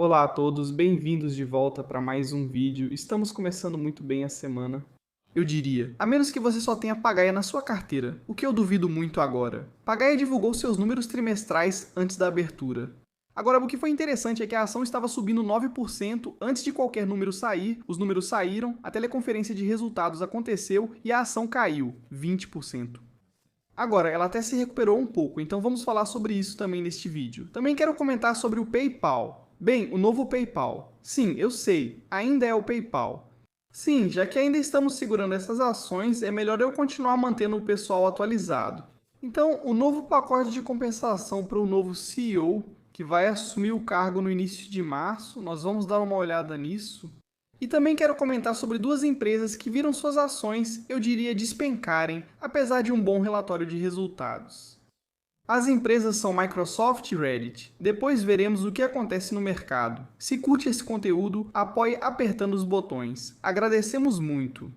Olá a todos, bem-vindos de volta para mais um vídeo. Estamos começando muito bem a semana. Eu diria, a menos que você só tenha Pagaia na sua carteira, o que eu duvido muito agora. Pagaia divulgou seus números trimestrais antes da abertura. Agora, o que foi interessante é que a ação estava subindo 9% antes de qualquer número sair, os números saíram, a teleconferência de resultados aconteceu e a ação caiu 20%. Agora, ela até se recuperou um pouco, então vamos falar sobre isso também neste vídeo. Também quero comentar sobre o PayPal. Bem, o novo PayPal. Sim, eu sei, ainda é o PayPal. Sim, já que ainda estamos segurando essas ações, é melhor eu continuar mantendo o pessoal atualizado. Então, o novo pacote de compensação para o novo CEO, que vai assumir o cargo no início de março, nós vamos dar uma olhada nisso. E também quero comentar sobre duas empresas que viram suas ações, eu diria, despencarem, apesar de um bom relatório de resultados. As empresas são Microsoft e Reddit. Depois veremos o que acontece no mercado. Se curte esse conteúdo, apoie apertando os botões. Agradecemos muito.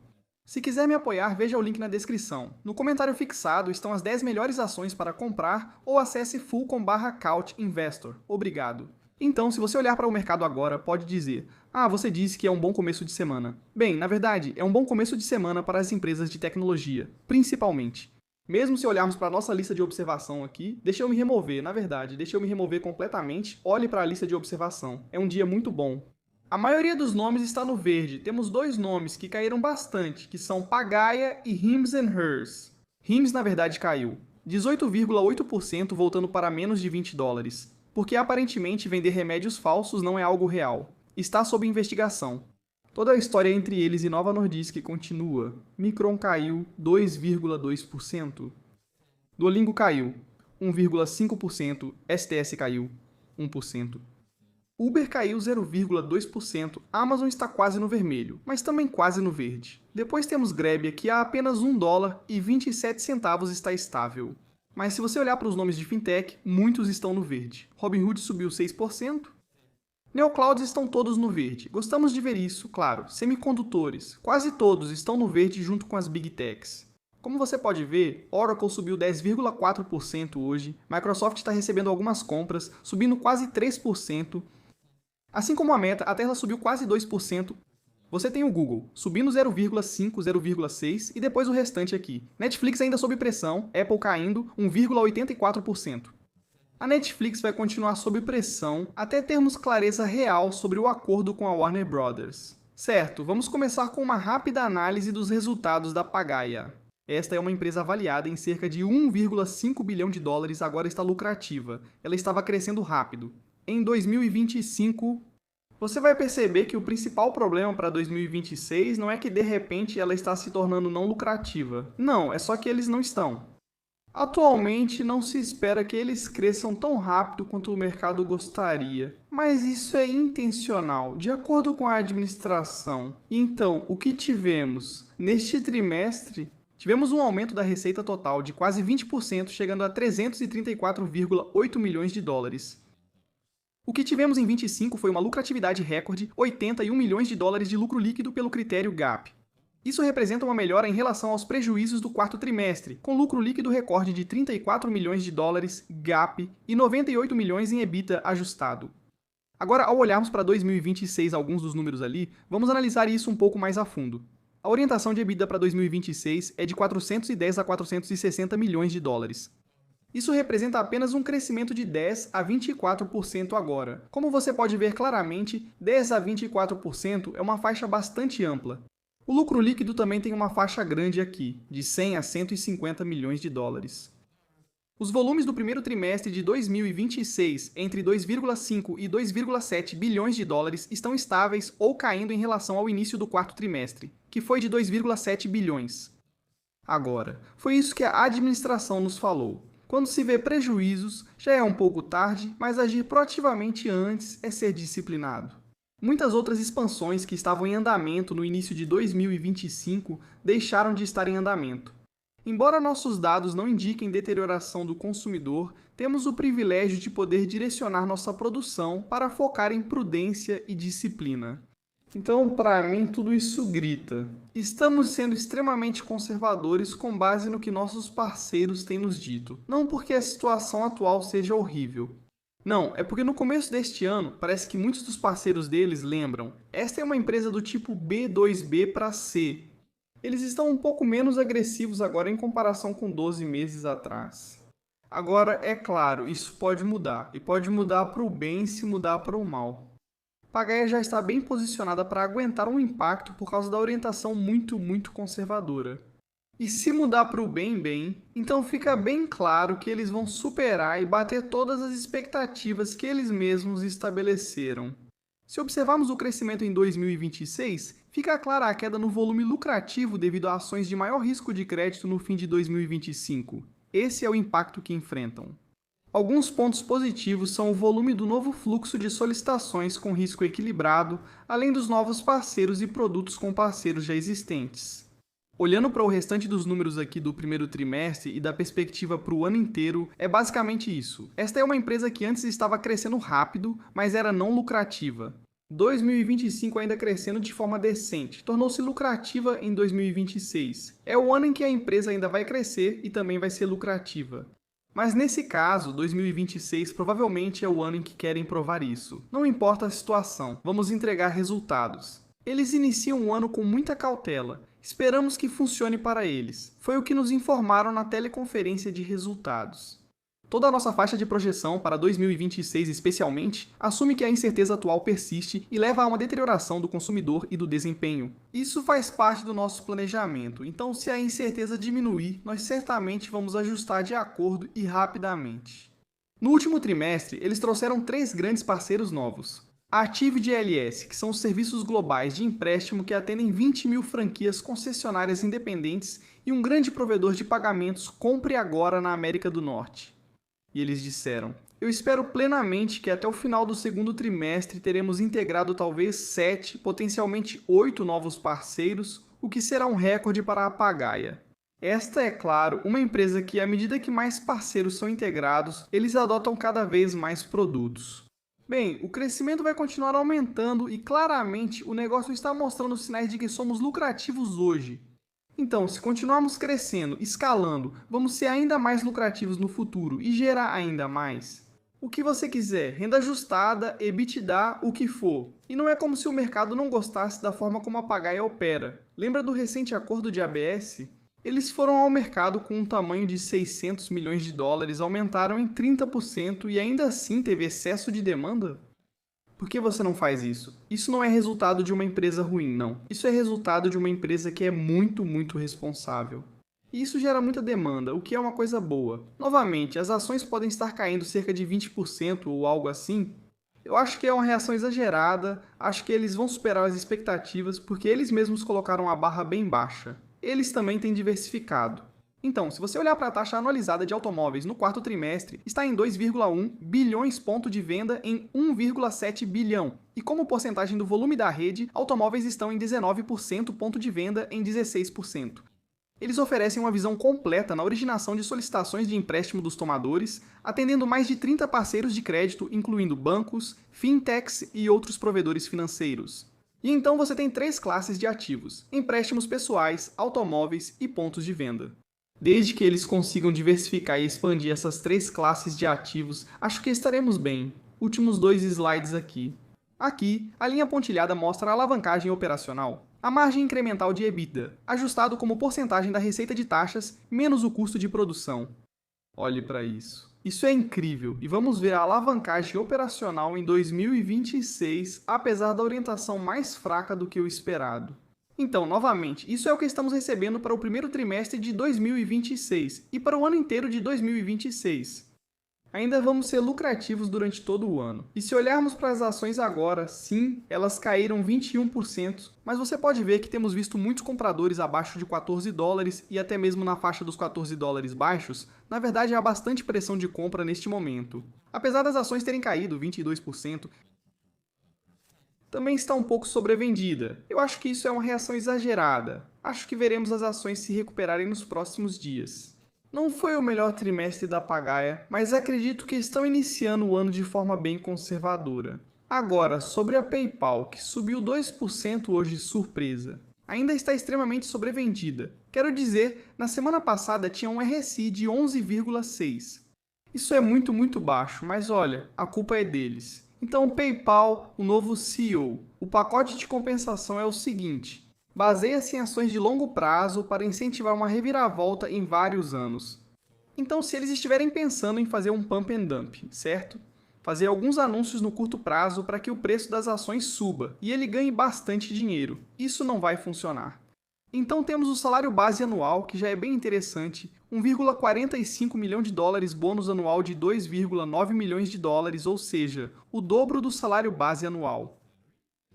Se quiser me apoiar, veja o link na descrição. No comentário fixado estão as 10 melhores ações para comprar ou acesse full.com/couch investor. Obrigado. Então, se você olhar para o mercado agora, pode dizer: ah, você disse que é um bom começo de semana. Bem, na verdade, é um bom começo de semana para as empresas de tecnologia, principalmente. Mesmo se olharmos para a nossa lista de observação aqui, deixa eu me remover, na verdade, deixa eu me remover completamente, olhe para a lista de observação. É um dia muito bom. A maioria dos nomes está no verde. Temos dois nomes que caíram bastante, que são Pagaia e Hims and Hers. Hims, na verdade, caiu 18,8%, voltando para menos de $20, porque aparentemente vender remédios falsos não é algo real. Está sob investigação. Toda a história entre eles e Nova Nordisk continua. Micron caiu 2,2%. Duolingo caiu 1,5%. STS caiu 1%. Uber caiu 0,2%, Amazon está quase no vermelho, mas também quase no verde. Depois temos Grab que a apenas $1,27 está estável. Mas se você olhar para os nomes de fintech, muitos estão no verde. Robinhood subiu 6%. Neoclouds estão todos no verde. Gostamos de ver isso, claro. Semicondutores, quase todos estão no verde junto com as Big Techs. Como você pode ver, Oracle subiu 10,4% hoje, Microsoft está recebendo algumas compras, subindo quase 3%. Assim como a Meta, a Tesla subiu quase 2%. Você tem o Google, subindo 0,5, 0,6 e depois o restante aqui. Netflix ainda sob pressão, Apple caindo 1,84%. A Netflix vai continuar sob pressão até termos clareza real sobre o acordo com a Warner Bros. Certo, vamos começar com uma rápida análise dos resultados da Pagaia. Esta é uma empresa avaliada em cerca de $1,5 bilhão, agora está lucrativa. Ela estava crescendo rápido. Em 2025, você vai perceber que o principal problema para 2026 não é que de repente ela está se tornando não lucrativa. Não, é só que eles não estão. Atualmente, não se espera que eles cresçam tão rápido quanto o mercado gostaria, mas isso é intencional, de acordo com a administração. Então, o que tivemos? Neste trimestre, tivemos um aumento da receita total de quase 20%, chegando a $334,8 milhões. O que tivemos em 25 foi uma lucratividade recorde, $81 milhões de lucro líquido pelo critério GAAP. Isso representa uma melhora em relação aos prejuízos do quarto trimestre, com lucro líquido recorde de $34 milhões GAAP e 98 milhões em EBITDA ajustado. Agora, ao olharmos para 2026 alguns dos números ali, vamos analisar isso um pouco mais a fundo. A orientação de EBITDA para 2026 é de 410 a 460 milhões de dólares. Isso representa apenas um crescimento de 10 a 24% agora. Como você pode ver claramente, 10 a 24% é uma faixa bastante ampla. O lucro líquido também tem uma faixa grande aqui, de 100 a 150 milhões de dólares. Os volumes do primeiro trimestre de 2026, entre 2,5 e 2,7 bilhões de dólares, estão estáveis ou caindo em relação ao início do quarto trimestre, que foi de 2,7 bilhões. Agora, foi isso que a administração nos falou. Quando se vê prejuízos, já é um pouco tarde, mas agir proativamente antes é ser disciplinado. Muitas outras expansões que estavam em andamento no início de 2025 deixaram de estar em andamento. Embora nossos dados não indiquem deterioração do consumidor, temos o privilégio de poder direcionar nossa produção para focar em prudência e disciplina. Então, para mim, tudo isso grita. Estamos sendo extremamente conservadores com base no que nossos parceiros têm nos dito. Não porque a situação atual seja horrível, Não, é porque no começo deste ano, parece que muitos dos parceiros deles lembram. Esta é uma empresa do tipo B2B para C. Eles estão um pouco menos agressivos agora em comparação com 12 meses atrás. Agora, é claro, isso pode mudar, e pode mudar para o bem se mudar para o mal. Pagaia já está bem posicionada para aguentar um impacto por causa da orientação muito conservadora. E se mudar para o bem, então fica bem claro que eles vão superar e bater todas as expectativas que eles mesmos estabeleceram. Se observarmos o crescimento em 2026, fica clara a queda no volume lucrativo devido a ações de maior risco de crédito no fim de 2025. Esse é o impacto que enfrentam. Alguns pontos positivos são o volume do novo fluxo de solicitações com risco equilibrado, além dos novos parceiros e produtos com parceiros já existentes. Olhando para o restante dos números aqui do primeiro trimestre e da perspectiva para o ano inteiro, é basicamente isso. Esta é uma empresa que antes estava crescendo rápido, mas era não lucrativa. 2025 ainda crescendo de forma decente, tornou-se lucrativa em 2026. É o ano em que a empresa ainda vai crescer e também vai ser lucrativa. Mas nesse caso, 2026 provavelmente é o ano em que querem provar isso. Não importa a situação, vamos entregar resultados. Eles iniciam o ano com muita cautela. Esperamos que funcione para eles. Foi o que nos informaram na teleconferência de resultados. Toda a nossa faixa de projeção para 2026 especialmente assume que a incerteza atual persiste e leva a uma deterioração do consumidor e do desempenho. Isso faz parte do nosso planejamento, então se a incerteza diminuir, nós certamente vamos ajustar de acordo e rapidamente. No último trimestre, eles trouxeram 3 grandes parceiros novos. A Ative DLS, que são os serviços globais de empréstimo que atendem 20 mil franquias concessionárias independentes e um grande provedor de pagamentos Compre Agora na América do Norte. E eles disseram: eu espero plenamente que até o final do segundo trimestre teremos integrado talvez 7, potencialmente 8 novos parceiros, o que será um recorde para a Pagaia. Esta é, claro, uma empresa que, à medida que mais parceiros são integrados, eles adotam cada vez mais produtos. Bem, o crescimento vai continuar aumentando e claramente o negócio está mostrando sinais de que somos lucrativos hoje. Então, se continuarmos crescendo, escalando, vamos ser ainda mais lucrativos no futuro e gerar ainda mais. O que você quiser, renda ajustada, EBITDA, o que for. E não é como se o mercado não gostasse da forma como a Pagaia opera. Lembra do recente acordo de ABS? Eles foram ao mercado com um tamanho de 600 milhões de dólares, aumentaram em 30% e ainda assim teve excesso de demanda? Por que você não faz isso? Isso não é resultado de uma empresa ruim, não. Isso é resultado de uma empresa que é muito responsável. E isso gera muita demanda, o que é uma coisa boa. Novamente, as ações podem estar caindo cerca de 20% ou algo assim. Eu acho que é uma reação exagerada, acho que eles vão superar as expectativas porque eles mesmos colocaram a barra bem baixa. Eles também têm diversificado. Então, se você olhar para a taxa anualizada de automóveis no quarto trimestre, está em 2,1 bilhões ponto de venda em 1,7 bilhão. E como porcentagem do volume da rede, automóveis estão em 19% ponto de venda em 16%. Eles oferecem uma visão completa na originação de solicitações de empréstimo dos tomadores, atendendo mais de 30 parceiros de crédito, incluindo bancos, fintechs e outros provedores financeiros. E então você tem 3 classes de ativos: empréstimos pessoais, automóveis e pontos de venda. Desde que eles consigam diversificar e expandir essas 3 classes de ativos, acho que estaremos bem. Últimos 2 slides aqui. Aqui, a linha pontilhada mostra a alavancagem operacional. A margem incremental de EBITDA, ajustado como porcentagem da receita de taxas menos o custo de produção. Olhe para isso. Isso é incrível, e vamos ver a alavancagem operacional em 2026, apesar da orientação mais fraca do que o esperado. Então, novamente, isso é o que estamos recebendo para o primeiro trimestre de 2026 e para o ano inteiro de 2026. Ainda vamos ser lucrativos durante todo o ano. E se olharmos para as ações agora, sim, elas caíram 21%, mas você pode ver que temos visto muitos compradores abaixo de 14 dólares e até mesmo na faixa dos 14 dólares baixos. Na verdade, há bastante pressão de compra neste momento. Apesar das ações terem caído 22%, também está um pouco sobrevendida. Eu acho que isso é uma reação exagerada. Acho que veremos as ações se recuperarem nos próximos dias. Não foi o melhor trimestre da Pagaia, mas acredito que estão iniciando o ano de forma bem conservadora. Agora, sobre a PayPal, que subiu 2% hoje surpresa. Ainda está extremamente sobrevendida. Quero dizer, na semana passada tinha um RSI de 11,6. Isso é muito baixo, mas olha, a culpa é deles. Então, PayPal, o novo CEO. O pacote de compensação é o seguinte: baseia-se em ações de longo prazo para incentivar uma reviravolta em vários anos. Então, se eles estiverem pensando em fazer um pump and dump, certo? Fazer alguns anúncios no curto prazo para que o preço das ações suba e ele ganhe bastante dinheiro. Isso não vai funcionar. Então temos o salário base anual, que já é bem interessante, 1,45 milhão de dólares bônus anual de 2,9 milhões de dólares, ou seja, o dobro do salário base anual.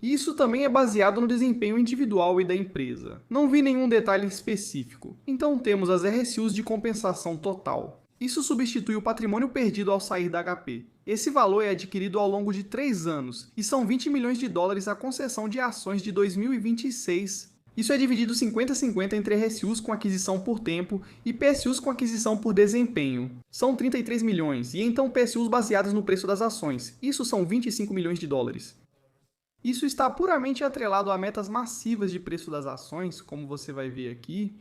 Isso também é baseado no desempenho individual e da empresa. Não vi nenhum detalhe específico. Então temos as RSUs de compensação total. Isso substitui o patrimônio perdido ao sair da HP. Esse valor é adquirido ao longo de 3 anos e são 20 milhões de dólares a concessão de ações de 2026. Isso é dividido 50-50 entre RSUs com aquisição por tempo e PSUs com aquisição por desempenho. São 33 milhões, e então PSUs baseadas no preço das ações. Isso são 25 milhões de dólares. Isso está puramente atrelado a metas massivas de preço das ações, como você vai ver aqui.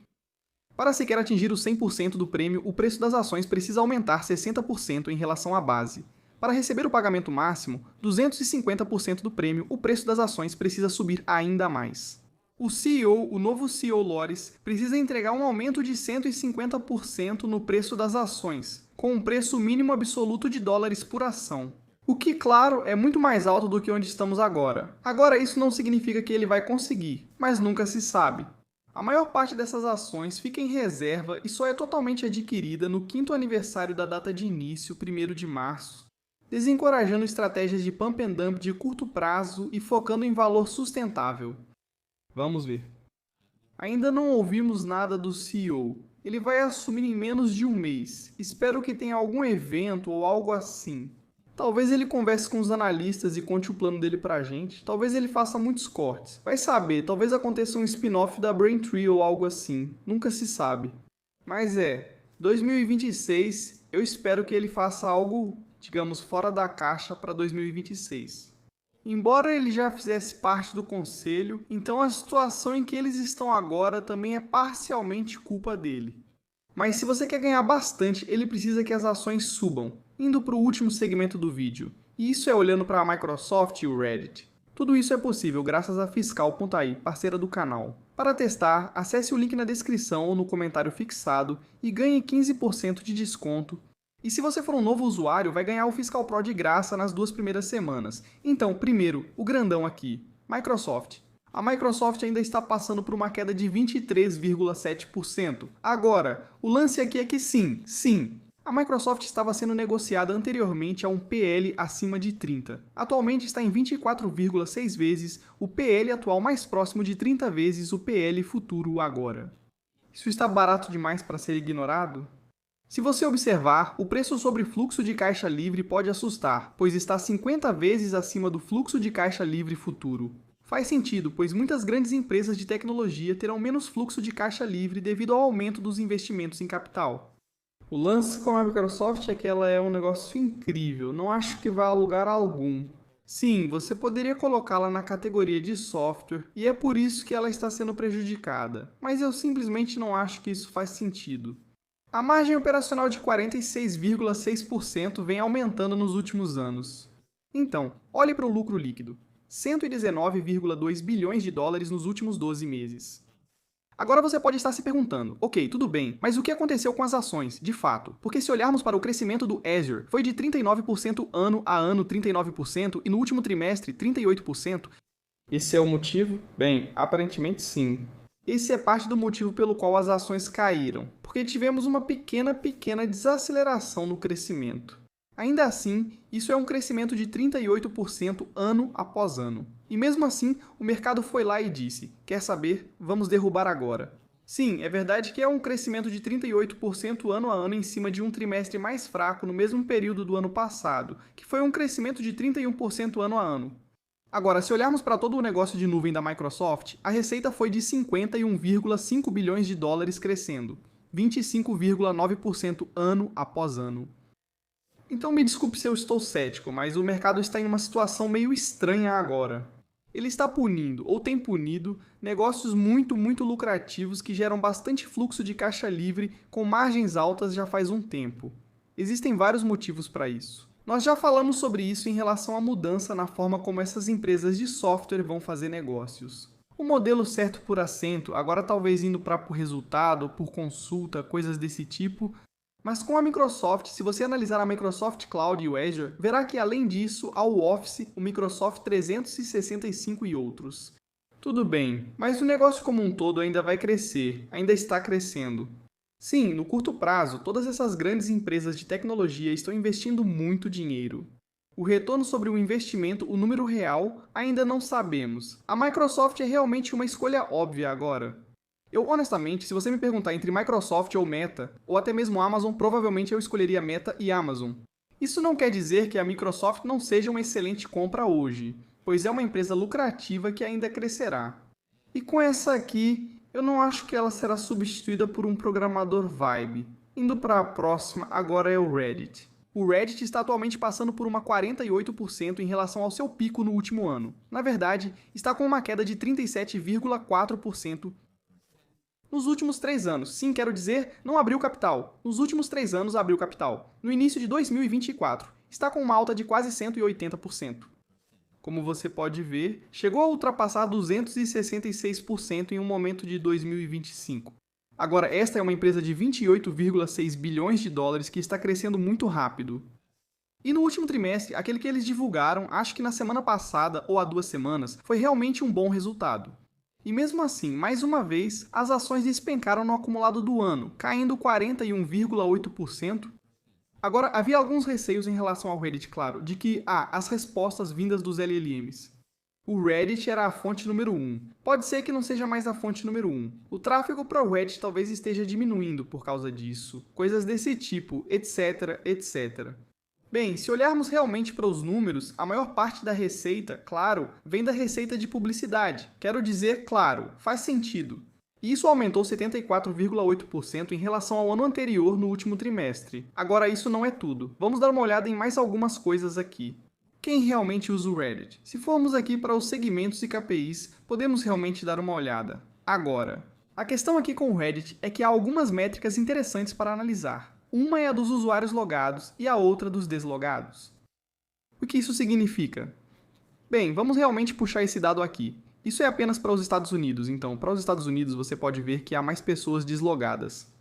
Para sequer atingir o 100% do prêmio, o preço das ações precisa aumentar 60% em relação à base. Para receber o pagamento máximo, 250% do prêmio, o preço das ações precisa subir ainda mais. O CEO, o novo CEO Loris, precisa entregar um aumento de 150% no preço das ações, com um preço mínimo absoluto de dólares por ação. O que, claro, é muito mais alto do que onde estamos agora. Agora, isso não significa que ele vai conseguir, mas nunca se sabe. A maior parte dessas ações fica em reserva e só é totalmente adquirida no 5º aniversário da data de início, 1º de março, desencorajando estratégias de pump and dump de curto prazo e focando em valor sustentável. Vamos ver. Ainda não ouvimos nada do CEO. Ele vai assumir em menos de um mês. Espero que tenha algum evento ou algo assim. Talvez ele converse com os analistas e conte o plano dele pra gente. Talvez ele faça muitos cortes. Vai saber, talvez aconteça um spin-off da Braintree ou algo assim. Nunca se sabe. Mas 2026, eu espero que ele faça algo, digamos, fora da caixa para 2026. Embora ele já fizesse parte do conselho, então a situação em que eles estão agora também é parcialmente culpa dele. Mas se você quer ganhar bastante, ele precisa que as ações subam, indo para o último segmento do vídeo. E isso é olhando para a Microsoft e o Reddit. Tudo isso é possível graças a Fiscal.ai, parceira do canal. Para testar, acesse o link na descrição ou no comentário fixado e ganhe 15% de desconto. E se você for um novo usuário, vai ganhar o Fiscal Pro de graça nas 2 primeiras semanas. Então, primeiro, o grandão aqui, Microsoft. A Microsoft ainda está passando por uma queda de 23,7%. Agora, o lance aqui é que sim, a Microsoft estava sendo negociada anteriormente a um PL acima de 30. Atualmente está em 24,6 vezes o PL atual mais próximo de 30 vezes o PL futuro agora. Isso está barato demais para ser ignorado? Se você observar, o preço sobre fluxo de caixa livre pode assustar, pois está 50 vezes acima do fluxo de caixa livre futuro. Faz sentido, pois muitas grandes empresas de tecnologia terão menos fluxo de caixa livre devido ao aumento dos investimentos em capital. O lance com a Microsoft é que ela é um negócio incrível, não acho que vá a lugar algum. Sim, você poderia colocá-la na categoria de software, e é por isso que ela está sendo prejudicada, mas eu simplesmente não acho que isso faz sentido. A margem operacional de 46,6% vem aumentando nos últimos anos. Então, olhe para o lucro líquido, 119,2 bilhões de dólares nos últimos 12 meses. Agora você pode estar se perguntando, ok, tudo bem, mas o que aconteceu com as ações, de fato? Porque se olharmos para o crescimento do Azure, foi de 39% ano a ano, 39%, e no último trimestre, 38%. Esse é o motivo? Bem, aparentemente sim. Esse é parte do motivo pelo qual as ações caíram, porque tivemos uma pequena desaceleração no crescimento. Ainda assim, isso é um crescimento de 38% ano após ano. E mesmo assim, o mercado foi lá e disse, quer saber? Vamos derrubar agora. Sim, é verdade que é um crescimento de 38% ano a ano em cima de um trimestre mais fraco no mesmo período do ano passado, que foi um crescimento de 31% ano a ano. Agora, se olharmos para todo o negócio de nuvem da Microsoft, a receita foi de 51,5 bilhões de dólares crescendo, 25,9% ano após ano. Então me desculpe se eu estou cético, mas o mercado está em uma situação meio estranha agora. Ele está punindo, ou tem punido, negócios muito lucrativos que geram bastante fluxo de caixa livre com margens altas já faz um tempo. Existem vários motivos para isso. Nós já falamos sobre isso em relação à mudança na forma como essas empresas de software vão fazer negócios. O modelo certo por assento, agora talvez indo para por resultado, por consulta, coisas desse tipo. Mas com a Microsoft, se você analisar a Microsoft Cloud e o Azure, verá que além disso há o Office, o Microsoft 365 e outros. Tudo bem, mas o negócio como um todo ainda vai crescer, ainda está crescendo. Sim, no curto prazo, todas essas grandes empresas de tecnologia estão investindo muito dinheiro. O retorno sobre o investimento, o número real, ainda não sabemos. A Microsoft é realmente uma escolha óbvia agora. Eu, honestamente, se você me perguntar entre Microsoft ou Meta, ou até mesmo Amazon, provavelmente eu escolheria Meta e Amazon. Isso não quer dizer que a Microsoft não seja uma excelente compra hoje, pois é uma empresa lucrativa que ainda crescerá. E com essa aqui, eu não acho que ela será substituída por um programador Vibe. Indo para a próxima, agora é o Reddit. O Reddit está atualmente passando por uma 48% em relação ao seu pico no último ano. Na verdade, está com uma queda de 37,4% nos últimos 3 anos. Sim, quero dizer, não abriu capital. Nos últimos 3 anos abriu capital. No início de 2024, está com uma alta de quase 180%. Como você pode ver, chegou a ultrapassar 266% em um momento de 2025. Agora, esta é uma empresa de 28,6 bilhões de dólares que está crescendo muito rápido. E no último trimestre, aquele que eles divulgaram, acho que na semana passada ou há 2 semanas, foi realmente um bom resultado. E mesmo assim, mais uma vez, as ações despencaram no acumulado do ano, caindo 41,8%. Agora, havia alguns receios em relação ao Reddit, claro, de que, as respostas vindas dos LLMs. O Reddit era a fonte número 1. Pode ser que não seja mais a fonte número 1. O tráfego para o Reddit talvez esteja diminuindo por causa disso. Coisas desse tipo, etc, etc. Bem, se olharmos realmente para os números, a maior parte da receita, claro, vem da receita de publicidade. Quero dizer, claro, faz sentido. E isso aumentou 74,8% em relação ao ano anterior no último trimestre. Agora, isso não é tudo. Vamos dar uma olhada em mais algumas coisas aqui. Quem realmente usa o Reddit? Se formos aqui para os segmentos e KPIs, podemos realmente dar uma olhada. Agora, a questão aqui com o Reddit é que há algumas métricas interessantes para analisar. Uma é a dos usuários logados e a outra dos deslogados. O que isso significa? Bem, vamos realmente puxar esse dado aqui. Isso é apenas para os Estados Unidos, então para os Estados Unidos você pode ver que há mais pessoas deslogadas.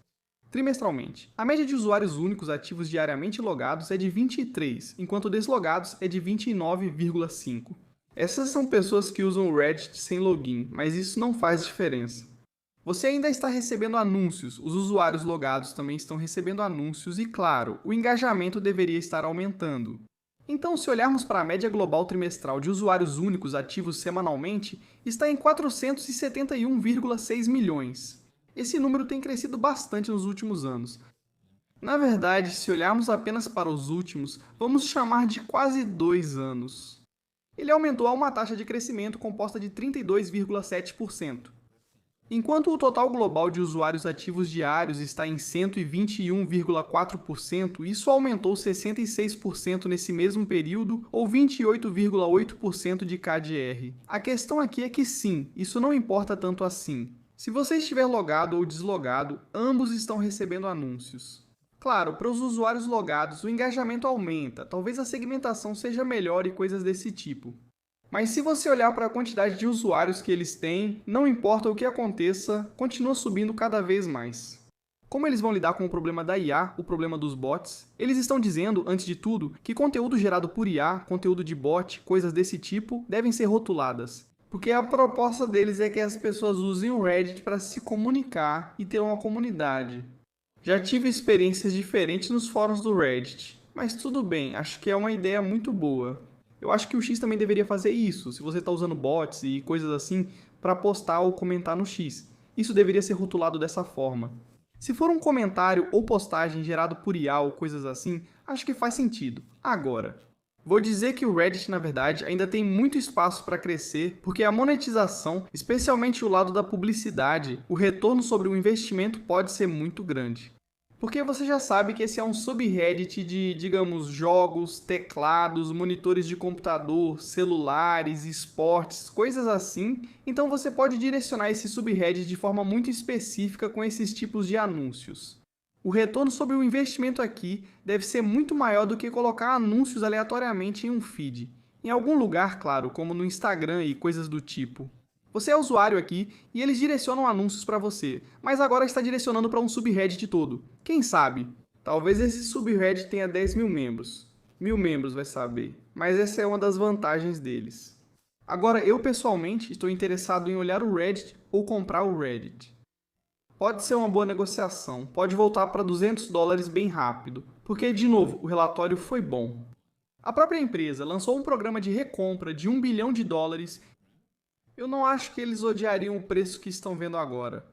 Trimestralmente, a média de usuários únicos ativos diariamente logados é de 23, enquanto deslogados é de 29,5. Essas são pessoas que usam o Reddit sem login, mas isso não faz diferença. Você ainda está recebendo anúncios, os usuários logados também estão recebendo anúncios e, claro, o engajamento deveria estar aumentando. Então, se olharmos para a média global trimestral de usuários únicos ativos semanalmente, está em 471,6 milhões. Esse número tem crescido bastante nos últimos anos. Na verdade, se olharmos apenas para os últimos, vamos chamar de quase 2 anos. Ele aumentou a uma taxa de crescimento composta de 32,7%. Enquanto o total global de usuários ativos diários está em 121,4%, isso aumentou 66% nesse mesmo período, ou 28,8% de KDR. A questão aqui é que sim, isso não importa tanto assim. Se você estiver logado ou deslogado, ambos estão recebendo anúncios. Claro, para os usuários logados, o engajamento aumenta, talvez a segmentação seja melhor e coisas desse tipo. Mas se você olhar para a quantidade de usuários que eles têm, não importa o que aconteça, continua subindo cada vez mais. Como eles vão lidar com o problema da IA, o problema dos bots? Eles estão dizendo, antes de tudo, que conteúdo gerado por IA, conteúdo de bot, coisas desse tipo, devem ser rotuladas. Porque a proposta deles é que as pessoas usem o Reddit para se comunicar e ter uma comunidade. Já tive experiências diferentes nos fóruns do Reddit, mas tudo bem, acho que é uma ideia muito boa. Eu acho que o X também deveria fazer isso, se você está usando bots e coisas assim para postar ou comentar no X. Isso deveria ser rotulado dessa forma. Se for um comentário ou postagem gerado por IA ou coisas assim, acho que faz sentido. Agora, vou dizer que o Reddit, na verdade, ainda tem muito espaço para crescer, porque a monetização, especialmente o lado da publicidade, o retorno sobre o investimento pode ser muito grande. Porque você já sabe que esse é um subreddit de, digamos, jogos, teclados, monitores de computador, celulares, esportes, coisas assim. Então você pode direcionar esse subreddit de forma muito específica com esses tipos de anúncios. O retorno sobre o investimento aqui deve ser muito maior do que colocar anúncios aleatoriamente em um feed. Em algum lugar, claro, como no Instagram e coisas do tipo. Você é usuário aqui e eles direcionam anúncios para você, mas agora está direcionando para um subreddit todo. Quem sabe? Talvez esse subreddit tenha 10 mil membros. 1000 membros vai saber, mas essa é uma das vantagens deles. Agora, eu pessoalmente estou interessado em olhar o Reddit ou comprar o Reddit. Pode ser uma boa negociação, pode voltar para $200 bem rápido, porque, de novo, o relatório foi bom. A própria empresa lançou um programa de recompra de $1 bilhão. Eu não acho que eles odiariam o preço que estão vendo agora.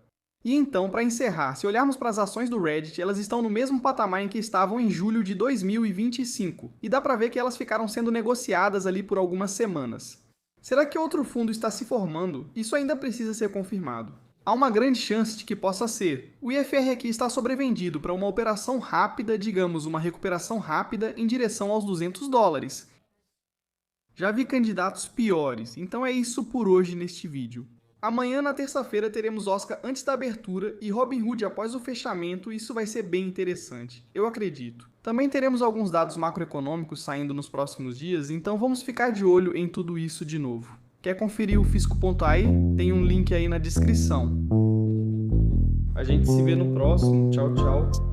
E então, para encerrar, se olharmos para as ações do Reddit, elas estão no mesmo patamar em que estavam em julho de 2025, e dá para ver que elas ficaram sendo negociadas ali por algumas semanas. Será que outro fundo está se formando? Isso ainda precisa ser confirmado. Há uma grande chance de que possa ser. O IFR aqui está sobrevendido para uma operação rápida, digamos, uma recuperação rápida em direção aos $200. Já vi candidatos piores, então é isso por hoje neste vídeo. Amanhã, na terça-feira, teremos Oscar antes da abertura e Robinhood após o fechamento, e isso vai ser bem interessante, eu acredito. Também teremos alguns dados macroeconômicos saindo nos próximos dias, então vamos ficar de olho em tudo isso de novo. Quer conferir o Fisco.ai? Tem um link aí na descrição. A gente se vê no próximo. Tchau, tchau.